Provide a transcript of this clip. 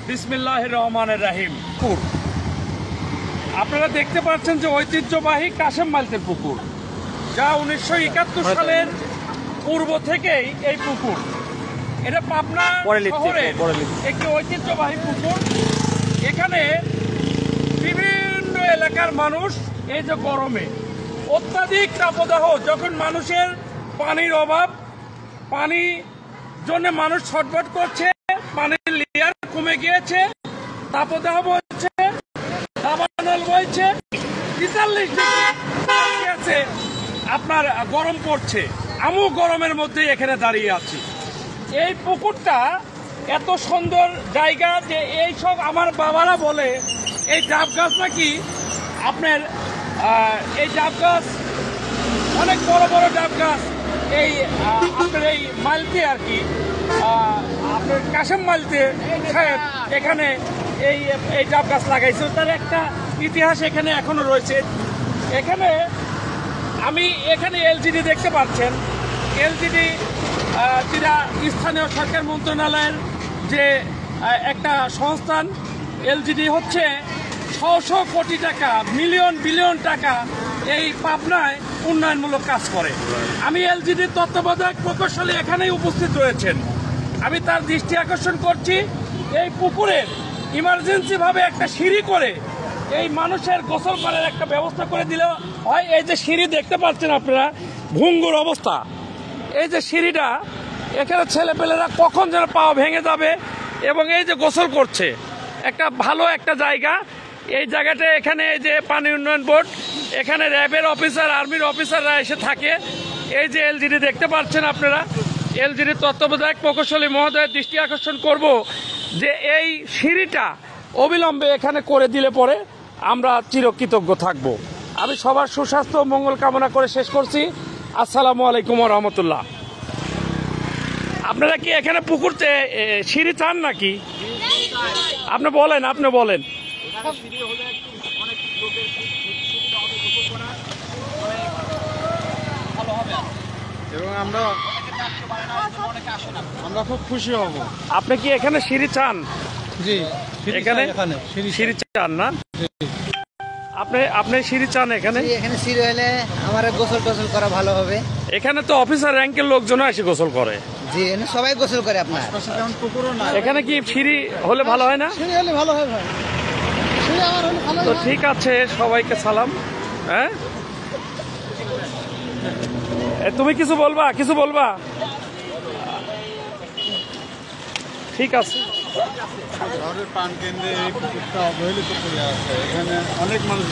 বিসমিল্লাহির রহমানির রহিম। পুকুর আপনারা দেখতে পাচ্ছেন যে ঐতিহ্যবাহী কাশেম মাইলতের পুকুর, যা 1971 সালের পূর্ব থেকেই এই পুকুর। এটা পাবনা শহরের একটি ঐতিহ্যবাহী পুকুর। এখানে বিভিন্ন এলাকার মানুষ এই যে গরমে অত্যাধিক তাপদাহ, যখন মানুষের পানির অভাব, পানির জন্য মানুষ ছটফট করছে, পানির লেয়ার কমে গিয়েছে, তাপদাহ বইছে, দাবানল বইছে, 43 ডিগ্রি আছে, আপনার গরম পড়ছে। আমিও গরমের মধ্যে এখানে দাঁড়িয়ে আছি। এই পুকুরটা এত সুন্দর জায়গা যে এই সব আমার বাবারা বলে এই ডাব গাছ নাকি আপনার এই ডাব গাছ অনেক বড় বড় ডাব গাছ এই আপনার এই মাইলতে আর কি আপনার কাশেম মাইলতে সাহেব এখানে এই এই ডাব গাছ লাগাইছে। তার একটা ইতিহাস এখানে এখনো রয়েছে। এখানে আমি এখানে এলজিডি দেখতে পাচ্ছেন। এলজিডি যেটা স্থানীয় সরকার মন্ত্রণালয়ের যে একটা সংস্থান, এলজিডি হচ্ছে 600 কোটি টাকা, মিলিয়ন বিলিয়ন টাকা এই পাবনায় উন্নয়নমূলক কাজ করে। আমি এলজিডির তত্ত্বাবধায়ক প্রকৌশলী এখানেই উপস্থিত রয়েছেন। আমি তার দৃষ্টি আকর্ষণ করছি, এই পুকুরের ইমার্জেন্সি ভাবে একটা সিঁড়ি করে এই মানুষের গোসল করার একটা ব্যবস্থা করে দিলে হয়। এই যে সিঁড়ি দেখতে পাচ্ছেন আপনারা, ভঙ্গুর অবস্থা। এই যে সিঁড়িটা, এখানে ছেলেপেলেরা কখন যেন পা ভেঙে যাবে, এবং এই যে গোসল করছে একটা ভালো একটা জায়গা। এই জায়গাটা এখানে এই যে পানি উন্নয়ন বোর্ড, এখানে র্যাবের অফিসার, আর্মির অফিসাররা এসে থাকে। এই যে এলজিডি দেখতে পাচ্ছেন আপনারা, এলজিডির তত্ত্বাবধায়ক প্রকৌশলী মহোদয়ের দৃষ্টি আকর্ষণ করব যে এই সিঁড়িটা অবিলম্বে এখানে করে দিলে পরে আমরা চিরকৃতজ্ঞ থাকব। আমি সবার সুস্বাস্থ্য মঙ্গল কামনা করে শেষ করছি। আসসালামু আলাইকুম ওয়া রাহমাতুল্লাহ। আপনারা কি এখানে পুকুরতে সিঁড়ি চান নাকি? আপনি বলেন, আপনি বলেন। এবং আমরা খুব খুশি হব। আপনি কি এখানে সিঁড়ি চান? জি, এখানে সিঁড়ি চান না? আপনি সিঁড়ি চান এখানে? এখানে সিঁড়ি হলে আমার গোসল টোসল করা ভালো হবে। এখানে তো অফিসার র্যাঙ্কের লোকজন এসে গোসল করে। জি, সবাই গোসল করে। আপনার এখানে কি সিঁড়ি হলে ভালো হয় না? সিঁড়ি হলে ভালো হয় ভাই, সিঁড়ি আমার হলে ভালো। তো ঠিক আছে, সবাইকে সালাম। হ্যাঁ, তুমি কিছু বলবা? কিছু বলবা? ঠিক আছে। শহরের প্রাণকেন্দ্রে এই পুকুরটা অবহেলিত করে আছে। এখানে অনেক মানুষ